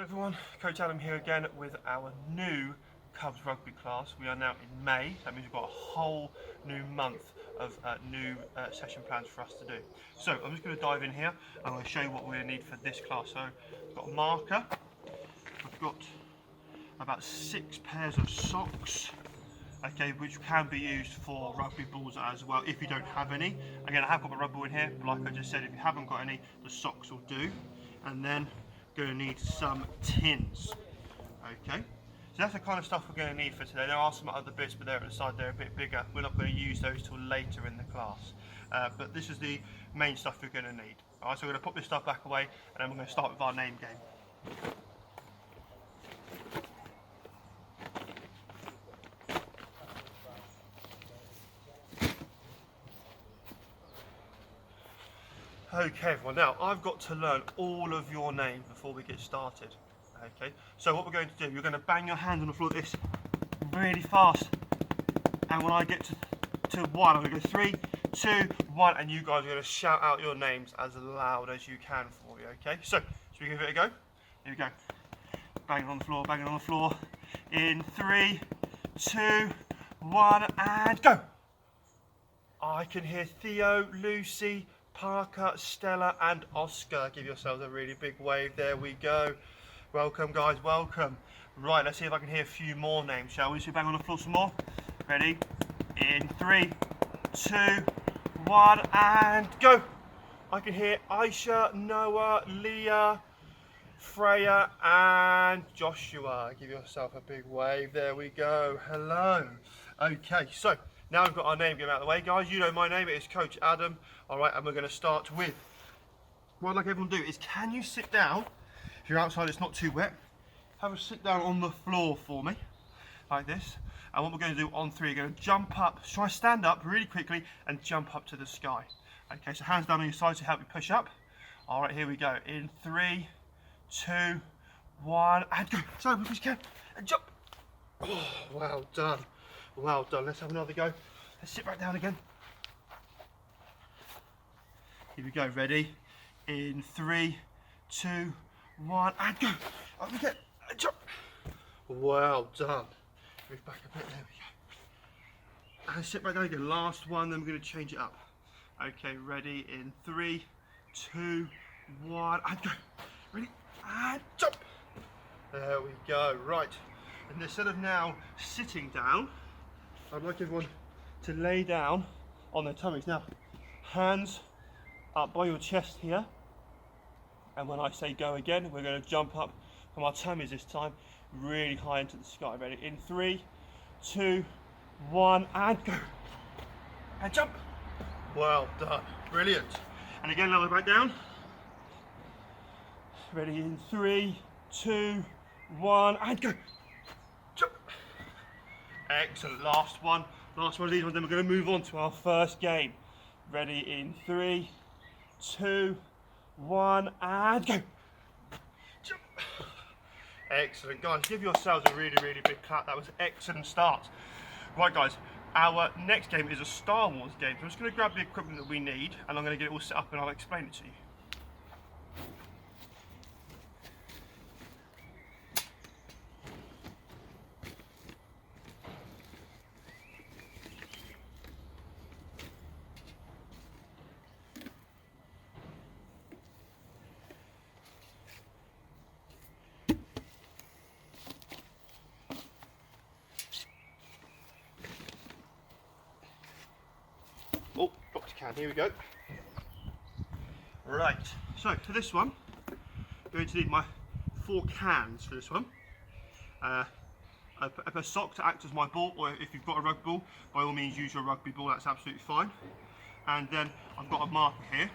Hello everyone, Coach Adam here again with our new Cubs rugby class. We are now in May, that means we've got a whole new month of new session plans for us to do. So I'm just going to dive in here. I'm going to show you what we're going to need for this class. So I've got a marker, I've got about 6 pairs of socks, okay, which can be used for rugby balls as well if you don't have any. Again, I have got my rugby ball in here, but like I just said, if you haven't got any, the socks will do. And then going to need some tins. Okay, so that's the kind of stuff we're going to need for today. There are some other bits, but they're at the side, they're a bit bigger. We're not going to use those till later in the class. But this is the main stuff we're going to need. Alright, so we're going to put this stuff back away, and then we're going to start with our name game. Okay everyone, now I've got to learn all of your names before we get started. Okay, so what we're going to do, you're going to bang your hands on the floor like this really fast, and when I get to 1, I'm going to go 3, 2, 1, and you guys are going to shout out your names as loud as you can for me. Okay, so should we give it a go? Here we go. Banging on the floor, banging on the floor. In 3, 2, 1, and go. I can hear Theo, Lucy, Parker, Stella and Oscar. Give yourselves a really big wave. There we go. Welcome guys, welcome. Right, let's see if I can hear a few more names, shall we? So bang on the floor some more. Ready? In 3, 2, 1 and go. I can hear Aisha, Noah, Leah, Freya and Joshua. Give yourself a big wave. There we go. Hello. Okay, so now we've got our name game out of the way, guys. You know my name, it is Coach Adam. Alright, and we're going to start with, what I'd like everyone to do is, can you sit down, if you're outside it's not too wet, have a sit down on the floor for me, like this. And what we're going to do on 3, you're going to jump up, try stand up really quickly and jump up to the sky. Okay, so hands down on your sides to help you push up. Alright, here we go. In 3, 2, 1, and go. So, as you can, and jump. Oh, well done. Well done. Let's have another go. Let's sit back down again. Here we go. Ready? In 3, 2, 1, and go. Up we get. And jump. Well done. Move back a bit. There we go. And sit back down again. Last one. Then we're going to change it up. Okay. Ready? In 3, 2, 1, and go. Ready? And jump. There we go. Right. And instead of now sitting down, I'd like everyone to lay down on their tummies. Now, hands up by your chest here. And when I say go again, we're going to jump up from our tummies this time, really high into the sky. Ready? In 3, 2, 1, and go. And jump. Well done. Brilliant. And again, lower back down. Ready? In 3, 2, 1, and go. Jump. Excellent. Last one of these ones, then we're going to move on to our first game. Ready? In 3, 2, 1, and go. Jump. Excellent, guys. Give yourselves a really, really big clap. That was an excellent start. Right, guys. Our next game is a Star Wars game. So I'm just going to grab the equipment that we need, and I'm going to get it all set up, and I'll explain it to you. Oh, dropped a can, here we go. Right, so for this one, I'm going to need my 4 cans for this one. A sock to act as my ball, or if you've got a rugby ball, by all means use your rugby ball, that's absolutely fine. And then I've got a marker here,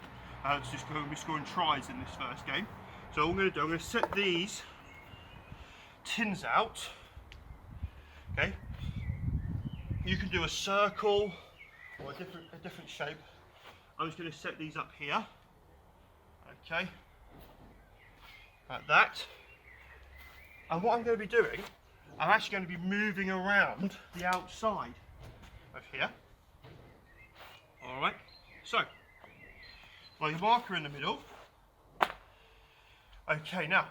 it's just going to be scoring tries in this first game. So what I'm going to do, I'm going to set these tins out, okay? You can do a circle, or a different shape. I'm just going to set these up here, okay, like that. And what I'm going to be doing, I'm actually going to be moving around the outside of here. Alright, so, my marker in the middle. Okay, now,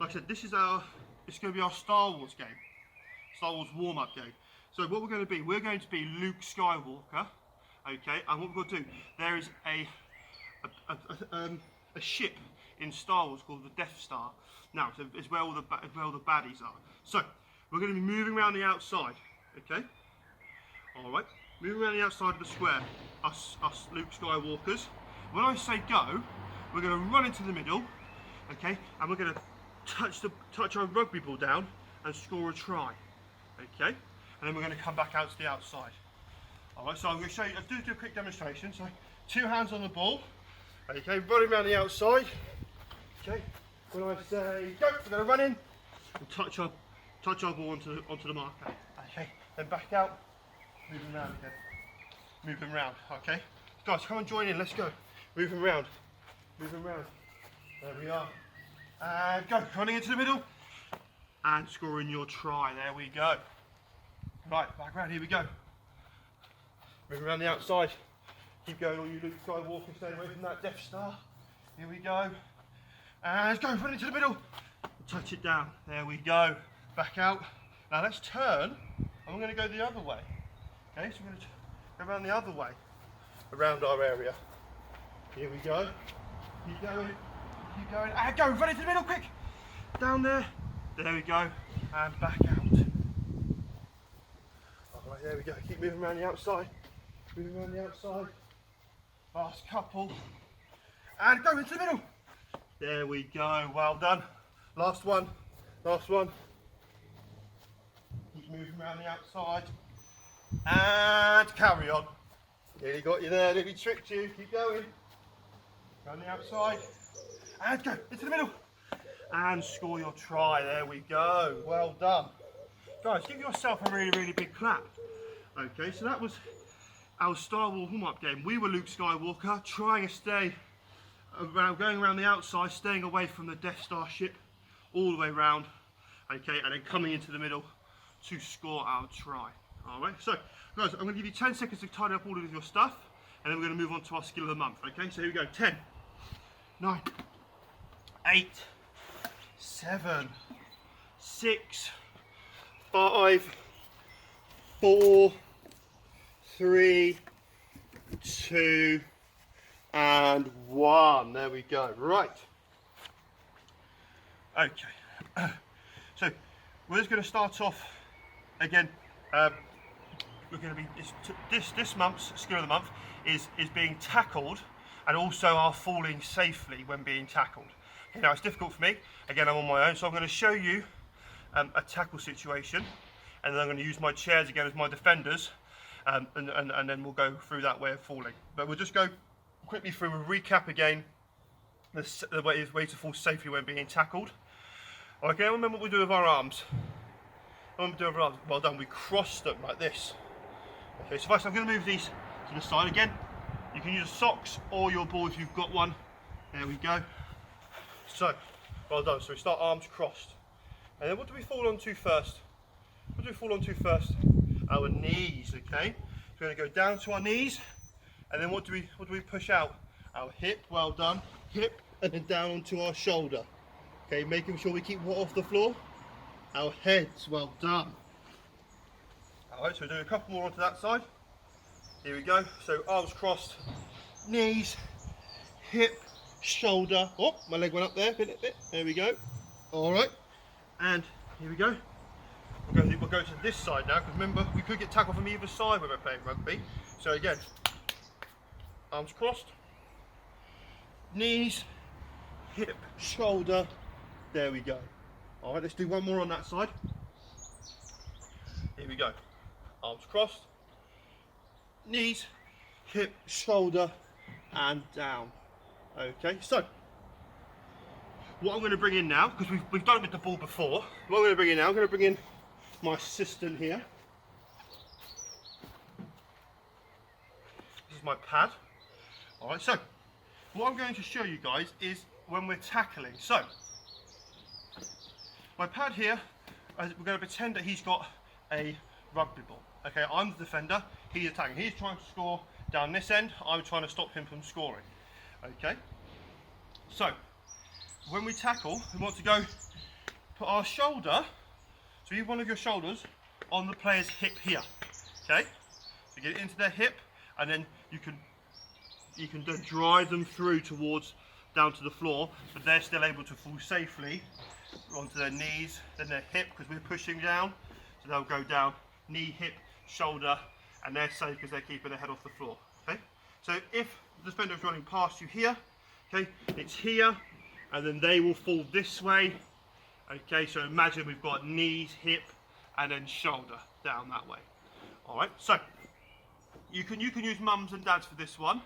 like I said, it's going to be our Star Wars game, Star Wars warm-up game. So what we're going to be Luke Skywalker, okay? And what we're going to do, there is a ship in Star Wars called the Death Star. Now, so it's where all the baddies are. So we're going to be moving around the outside, okay? All right, moving around the outside of the square, us Luke Skywalkers. When I say go, we're going to run into the middle, okay? And we're going to touch our rugby ball down and score a try, okay? And then we're going to come back out to the outside. All right, so I'm going to show you. I'll do a quick demonstration. So 2 hands on the ball, okay? Running around the outside, okay? When I say go, we're going to run in and touch our ball onto the marker, okay? Then back out, moving around again, moving around, okay? Guys, come and join in. Let's go. Moving around, moving around. There we are. And go, running into the middle and scoring your try. There we go. Right, back around, here we go. Moving around the outside. Keep going, all you Luke Skywalker, stay away from that Death Star. Here we go. And let's go, run into the middle. Touch it down. There we go. Back out. Now let's turn, and we're going to go the other way. Okay, so we're going to go around the other way, around our area. Here we go. Keep going. Keep going. And go, run into the middle, quick. Down there. There we go. And back out. Alright, there we go. Keep moving around the outside. Moving around the outside. Last couple. And go into the middle. There we go. Well done. Last one. Last one. Keep moving around the outside. And carry on. Nearly got you there. Nearly tricked you. Keep going. Around the outside. And go into the middle. And score your try. There we go. Well done. Guys, give yourself a really, really big clap. Okay, so that was our Star Wars warm-up game. We were Luke Skywalker, trying to stay around, going around the outside, staying away from the Death Star ship, all the way around. Okay, and then coming into the middle to score our try. All right, so guys, I'm going to give you 10 seconds to tidy up all of your stuff, and then we're going to move on to our skill of the month. Okay, so here we go. 10, 9, 8, 7, 6, 5, 4, 3, 2, and 1. There we go. Right. Okay. So we're just going to start off again. We're going to be this month's skill of the month is being tackled, and also our falling safely when being tackled. Okay, now it's difficult for me. Again, I'm on my own, so I'm going to show you a tackle situation, and then I'm going to use my chairs again as my defenders, and then we'll go through that way of falling. But we'll just go quickly through a recap again, the way to fall safely when being tackled. Okay, remember what we do with our arms. Well done, we cross them like this. Okay, so first I'm going to move these to the side again. You can use socks or your ball if you've got one. There we go. So, well done. So we start arms crossed. And then what do we fall onto first? What do we fall onto first? Our knees, okay? So we're going to go down to our knees, and then what do we push out? Our hip, well done. Hip, and then down onto our shoulder. Okay, making sure we keep what off the floor? Our heads, well done. Alright, so we're doing a couple more onto that side. Here we go. So arms crossed, knees, hip, shoulder. Oh, my leg went up there, bit. There we go. Alright, and here we go. We'll go to this side now, because remember, we could get tackled from either side when we're playing rugby. So again, arms crossed, knees, hip, shoulder. There we go. All right, let's do one more on that side. Here we go. Arms crossed, knees, hip, shoulder, and down. Okay, so what I'm going to bring in now, because we've done it with the ball before, what I'm going to bring in now, I'm going to bring in my assistant here. This is my pad. All right, so what I'm going to show you guys is when we're tackling. So my pad here, we're going to pretend that he's got a rugby ball. Okay, I'm the defender, he's attacking. He's trying to score down this end, I'm trying to stop him from scoring. Okay, so when we tackle, we want to go put our shoulder, so you have one of your shoulders on the player's hip here. Okay? So get it into their hip, and then you can then drive them through towards down to the floor, but they're still able to fall safely onto their knees, then their hip, because we're pushing down. So they'll go down, knee, hip, shoulder, and they're safe because they're keeping their head off the floor. Okay? So if the defender is running past you here, okay, it's here, and then they will fall this way. Okay, so imagine we've got knees, hip, and then shoulder down that way. All right, so you can use mums and dads for this one.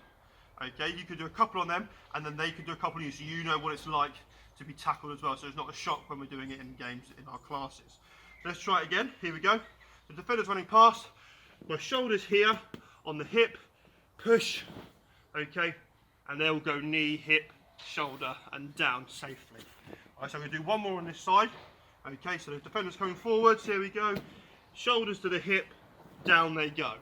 Okay, you can do a couple on them, and then they can do a couple on you, so you know what it's like to be tackled as well, so it's not a shock when we're doing it in games in our classes. So let's try it again. Here we go. The defender's running past, my shoulder's here on the hip, push, okay, and they'll go knee, hip, shoulder, and down safely. All right, so I'm going to do one more on this side. Okay, so the defender's coming forwards, here we go, shoulders to the hip, down they go.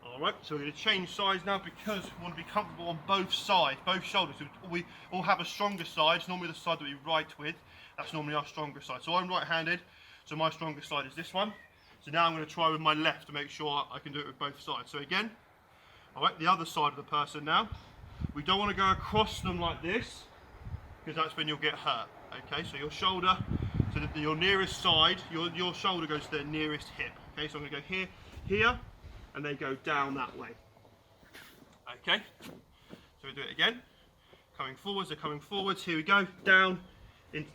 Alright, so we're going to change sides now because we want to be comfortable on both sides, both shoulders. So we all have a stronger side. It's normally the side that we write with. That's normally our stronger side. So I'm right-handed, so my stronger side is this one. So now I'm going to try with my left to make sure I can do it with both sides. So again, alright, the other side of the person now. We don't want to go across them like this because that's when you'll get hurt. Okay, so your shoulder, so that your nearest side, your shoulder goes to the nearest hip. Okay, so I'm going to go here, and they go down that way. Okay, so we do it again. Coming forwards, they're coming forwards. Here we go, down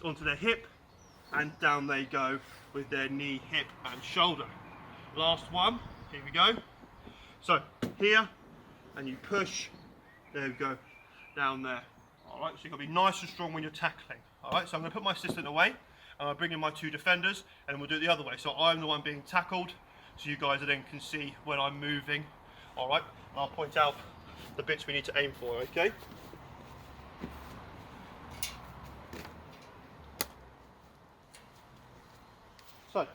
onto their hip, and down they go with their knee, hip, and shoulder. Last one, here we go. So here, and you push, there we go, down there. All right, so you've got to be nice and strong when you're tackling. All right, so I'm going to put my assistant away, and I'll bring in my two defenders, and we'll do it the other way. So I'm the one being tackled, so you guys then can see when I'm moving. All right, and I'll point out the bits we need to aim for, okay? So,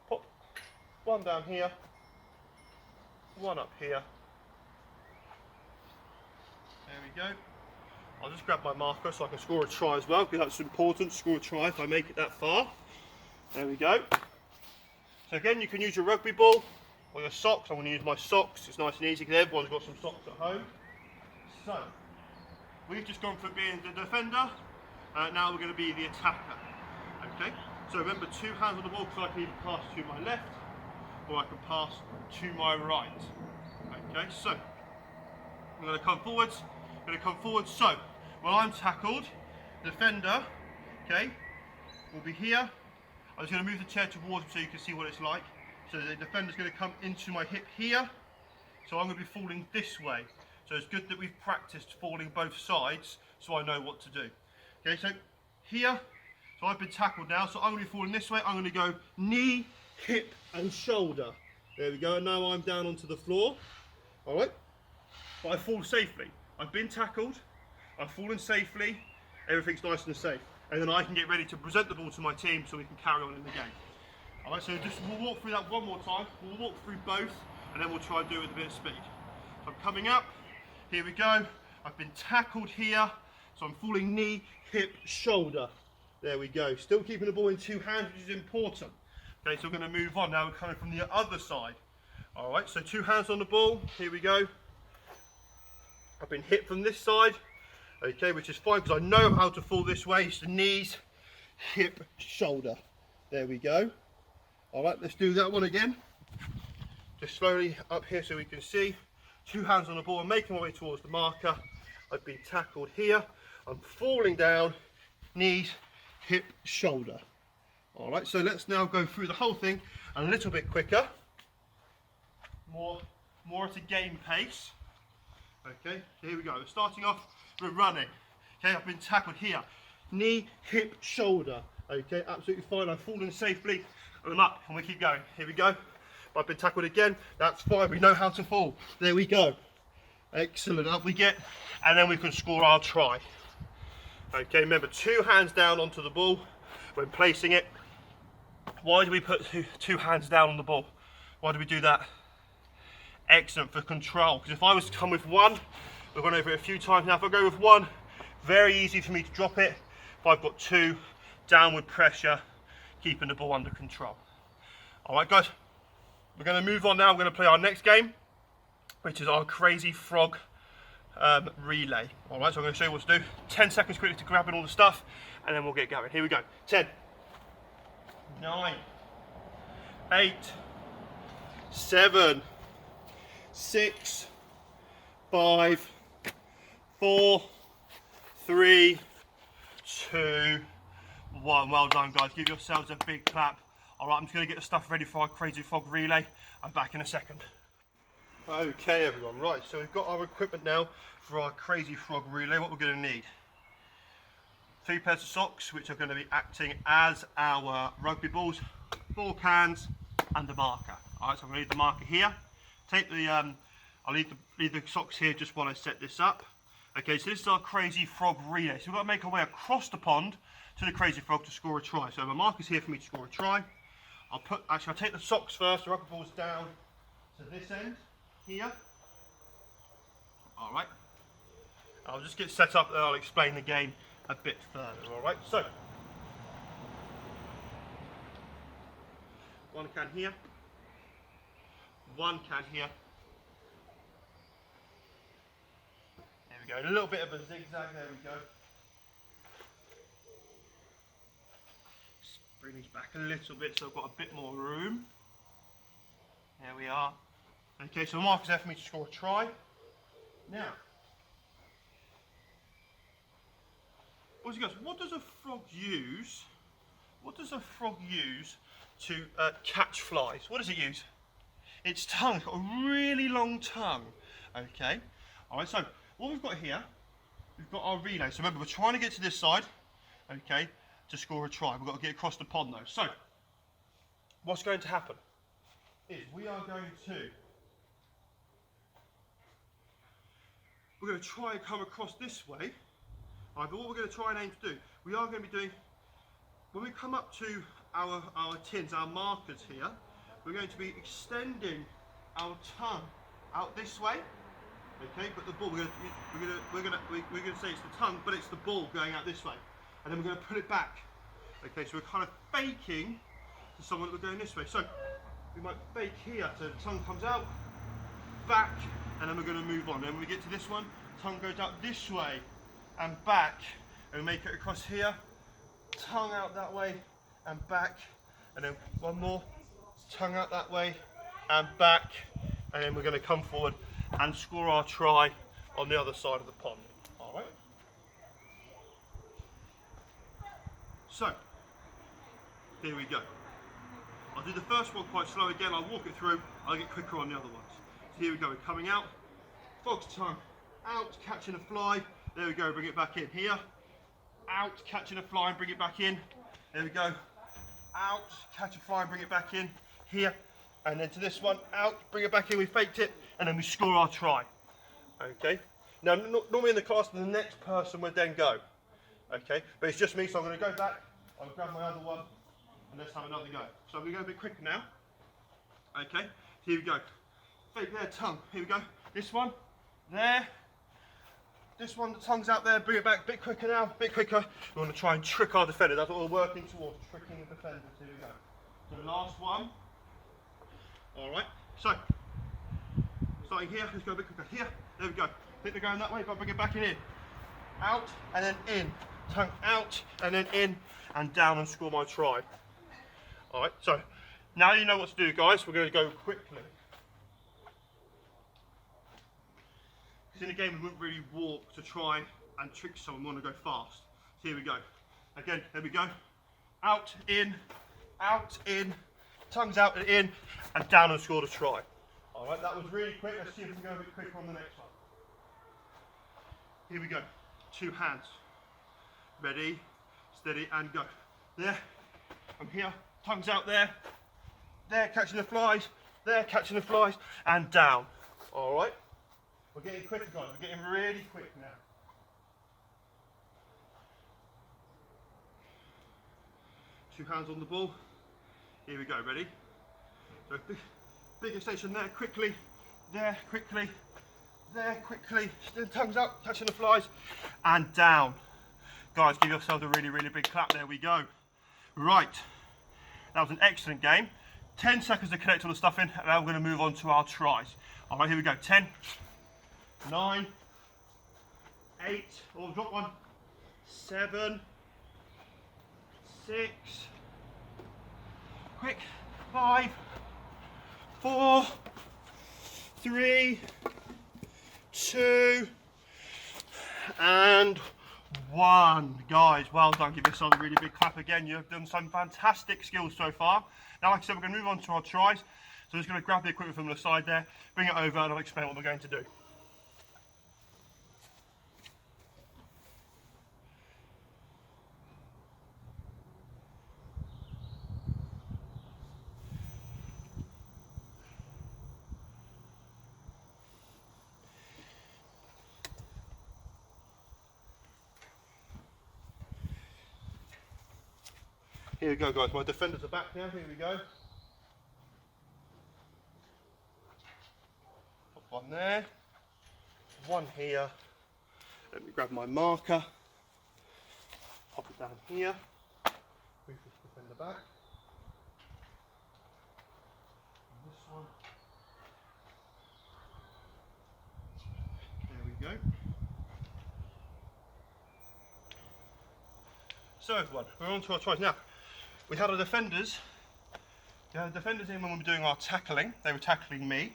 pop one down here, one up here. There we go. I'll just grab my marker so I can score a try as well, because that's important, score a try if I make it that far. There we go. So again, you can use your rugby ball or your socks. I'm going to use my socks, it's nice and easy because everyone's got some socks at home. So, we've just gone from being the defender, now we're going to be the attacker. Okay, so remember, 2 hands on the ball, because I can either pass to my left or I can pass to my right. Okay, so I'm going to come forwards. So when I'm tackled, the defender, okay, will be here. I'm just going to move the chair towards him so you can see what it's like. So the defender's going to come into my hip here. So I'm going to be falling this way. So it's good that we've practiced falling both sides so I know what to do. Okay, so here, so I've been tackled now, so I'm going to be falling this way. I'm going to go knee, hip and shoulder. There we go, and now I'm down onto the floor. Alright, but I fall safely. I've been tackled, I've fallen safely, everything's nice and safe. And then I can get ready to present the ball to my team so we can carry on in the game. Alright, so we'll walk through that one more time. We'll walk through both, and then we'll try and do it with a bit of speed. So I'm coming up, here we go. I've been tackled here, so I'm falling knee, hip, shoulder. There we go. Still keeping the ball in 2 hands, which is important. Okay, so we're going to move on now. We're coming from the other side. Alright, so 2 hands on the ball, here we go. I've been hit from this side, okay, which is fine because I know how to fall this way. It's the knees, hip, shoulder. There we go. All right, let's do that one again. Just slowly up here so we can see. 2 hands on the ball, I'm making my way towards the marker. I've been tackled here. I'm falling down, knees, hip, shoulder. All right, so let's now go through the whole thing a little bit quicker. More at a game pace. Okay, here we go. We're starting off, we're running. Okay, I've been tackled here. Knee, hip, shoulder. Okay, absolutely fine. I've fallen safely. And I'm up, and we keep going. Here we go. I've been tackled again. That's fine. We know how to fall. There we go. Excellent. Up we get, and then we can score our try. Okay, remember, 2 hands down onto the ball when placing it. Why do we put two hands down on the ball? Why do we do that? Excellent for control, because if I was to come with one, we've gone over it a few times now, if I go with one, very easy for me to drop it. If I've got two, downward pressure, keeping the ball under control. All right, guys, we're going to move on now. We're going to play our next game, which is our crazy frog relay. All right, so I'm going to show you what to do. 10 seconds quickly to grab in all the stuff, and then we'll get going. Here we go. 10, 9, 8, 7, 6, 5, 4, 3, 2, 1. Well done, guys. Give yourselves a big clap. All right, I'm just going to get the stuff ready for our crazy frog relay. I'm back in a second. Okay, everyone. Right, so we've got our equipment now for our crazy frog relay. What we're going to need: 3 pairs of socks, which are going to be acting as our rugby balls, 4 cans, and a marker. All right, so I'm going to leave the marker here. Take the I'll leave the socks here just while I set this up. Okay, so this is our crazy frog relay. So we've got to make our way across the pond to the crazy frog to score a try. So my marker's here for me to score a try. I'll take the socks first. The rugby ball's down to this end here. All right. I'll just get set up and I'll explain the game a bit further. All right. So 1 can here. 1 can here. There we go. A little bit of a zigzag. There we go. Just bring these back a little bit so I've got a bit more room. There we are. Okay, so the marker's there for me to score a try. Now, boys and girls, what does a frog use? What does a frog use to catch flies? What does it use? Its tongue. It's got a really long tongue. Okay. All right. So what we've got here, we've got our relay. So remember, we're trying to get to this side. Okay, to score a try. We've got to get across the pond though. So what's going to happen is we're going to try and come across this way. All right, but what we're going to try and aim to do, we are going to be doing, when we come up to our tins, our markers here, we're going to be extending our tongue out this way. Okay, but the ball, we're going to say it's the tongue, but it's the ball going out this way, and then we're going to put it back. Okay, so we're kind of faking to someone that we're going this way. So we might fake here, so the tongue comes out, back, and then we're going to move on. Then when we get to this one, tongue goes out this way and back, and we make it across here, tongue out that way and back, and then one more, tongue out that way and back, and then we're going to come forward and score our try on the other side of the pond. All right. So here we go. I'll do the first one quite slow again. I'll walk it through. I'll get quicker on the other ones. So here we go. We're coming out. Frog's tongue out, catching a fly. There we go. Bring it back in. Here. Out, catching a fly and bring it back in. There we go. Out, catch a fly and bring it back in. Here. And then to this one. Out, bring it back in. We faked it. And then we score our try. Okay. Now, normally in the class, the next person would then go. Okay. But it's just me, so I'm going to go back. I'll grab my other one. And let's have another go. So I'm going to go a bit quicker now. Okay. Here we go. Fake their tongue. Here we go. This one. There. This one, the tongue's out there. Bring it back a bit quicker now. A bit quicker. We want to try and trick our defender. That's what we're working towards. Tricking the defenders. Here we go. So last one. Alright. So, starting here. Let's go a bit quicker. Here. There we go. Think they're going that way, but bring it back in. Out and then in. Tongue out and then in and down and score my try. Alright, so now you know what to do, guys. We're going to go quickly. Because in the game we wouldn't really walk to try and trick someone. We want to go fast. So here we go. Again, there we go. Out, in, tongues out and in, and down and score the try. Alright, that was really quick. Let's see if we can go a bit quicker on the next one. Here we go. 2 hands. Ready, steady, and go. There, I'm here. Tongues out there. There, catching the flies. There, catching the flies, and down. All right. We're getting quicker, guys. We're getting really quick now. Two hands on the ball. Here we go. Ready? So big extension there. Quickly. there quickly, still tongues up, catching the flies, and down. Guys, give yourselves a really, really big clap. There we go. Right, that was an excellent game. 10 seconds to connect all the stuff in, and now we're going to move on to our tries. All right, here we go. 10, 9, 8, oh, drop one, 7, 6, quick, 5, 4, 3, 2, and 1. Guys, well done. Give yourself a really big clap again. You've done some fantastic skills so far. Now, like I said, we're going to move on to our tries. So I'm just going to grab the equipment from the side there, bring it over, and I'll explain what we're going to do. Here we go, guys. My defenders are back now. Here we go. Put one there, one here. Let me grab my marker. Pop it down here. Move this defender back. And this one. There we go. So everyone, we're on to our tries now. We had our defenders. We had the defenders in when we were doing our tackling. They were tackling me.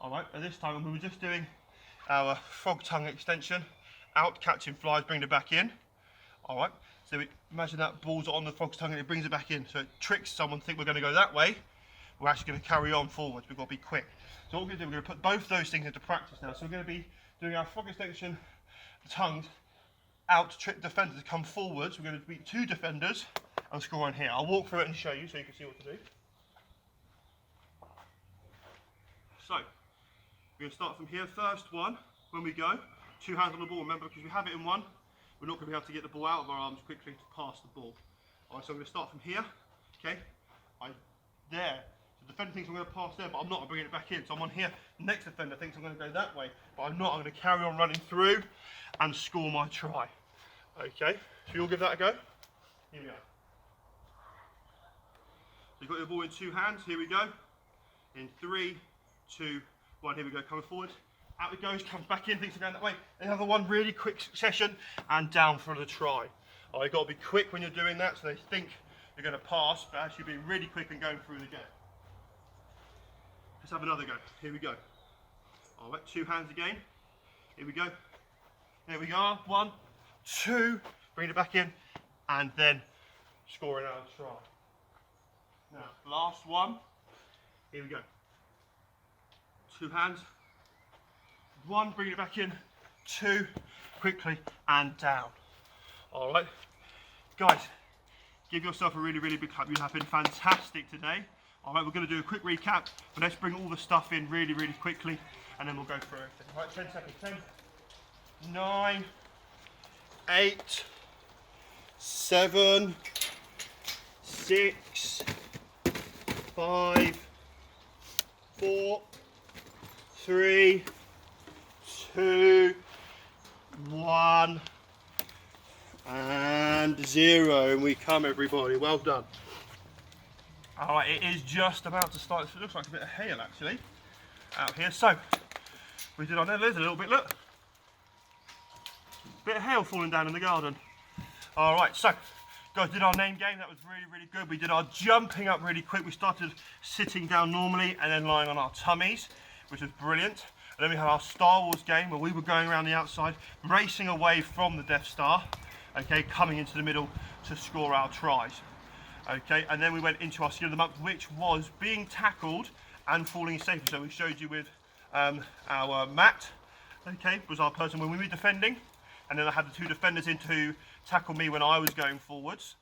All right. At this time, we were just doing our frog tongue extension, out catching flies, bring it back in. All right. So we imagine that ball's on the frog's tongue and it brings it back in. So it tricks someone to think we're going to go that way. We're actually going to carry on forwards. We've got to be quick. So what we're going to do, we're going to put both those things into practice now. So we're going to be doing our frog extension, the tongues, out to trick defenders to come forwards. We're going to beat 2 defenders and score on here. I'll walk through it and show you so you can see what to do. So, we're going to start from here. First one, when we go, 2 hands on the ball. Remember, because we have it in one, we're not going to be able to get the ball out of our arms quickly to pass the ball. Alright, so I'm going to start from here. Okay, there. The defender thinks I'm going to pass there, but I'm not. I'm bringing it back in. So I'm on here. The next defender thinks I'm going to go that way, but I'm not. I'm going to carry on running through and score my try. Okay, so you'll give that a go. Here we go. So you've got your ball in 2 hands. Here we go. In 3, 2, 1. Here we go. Coming forward. Out it goes. Comes back in. Thinks I'm going that way. Another one. Really quick succession and down for the try. Oh, you've got to be quick when you're doing that, so they think you're going to pass, but actually be really quick and going through the game. Let's have another go. Here we go. All right. 2 hands again. Here we go. There we are. 1, 2. Bring it back in, and then scoring out a try. Now, last one. Here we go. 2 hands. 1, bring it back in. 2, quickly, and down. All right. Guys, give yourself a really, really big clap. You have been fantastic today. All right, we're going to do a quick recap, but let's bring all the stuff in really, really quickly, and then we'll go through everything. All right, 10 seconds. 10, 9, 8, 7, 6, 5, 4, 3, 2, 1, and 0. And we come, everybody. Well done. All right, it is just about to start. It looks like a bit of hail actually out here. So we did our there's a little bit. Look, bit of hail falling down in the garden. All right, so guys, did our name game. That was really, really good. We did our jumping up really quick. We started sitting down normally and then lying on our tummies, which was brilliant. And then we had our Star Wars game where we were going around the outside, racing away from the Death Star, okay, coming into the middle to score our tries. Okay, and then we went into our skill of the month, which was being tackled and falling safely. So we showed you with our Matt, okay, was our person when we were defending, and then I had the 2 defenders in to tackle me when I was going forwards,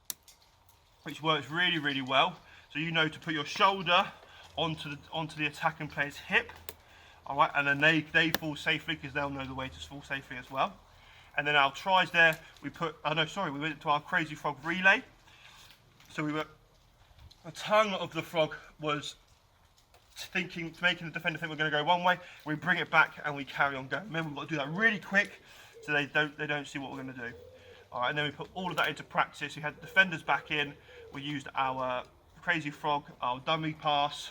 which works really, really well. So you know to put your shoulder onto the attacking player's hip, all right, and then they fall safely because they'll know the way to fall safely as well. And then our tries there, we went into our crazy frog relay. So the tongue of the frog was making the defender think we're going to go one way. We bring it back and we carry on going. Remember, we've got to do that really quick so they don't see what we're going to do. All right, and then we put all of that into practice. We had the defenders back in. We used our crazy frog, our dummy pass,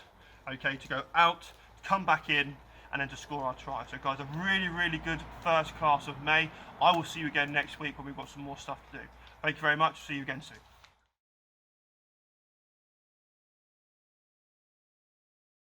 okay, to go out, come back in, and then to score our try. So guys, a really, really good first class of May. I will see you again next week when we've got some more stuff to do. Thank you very much. See you again soon.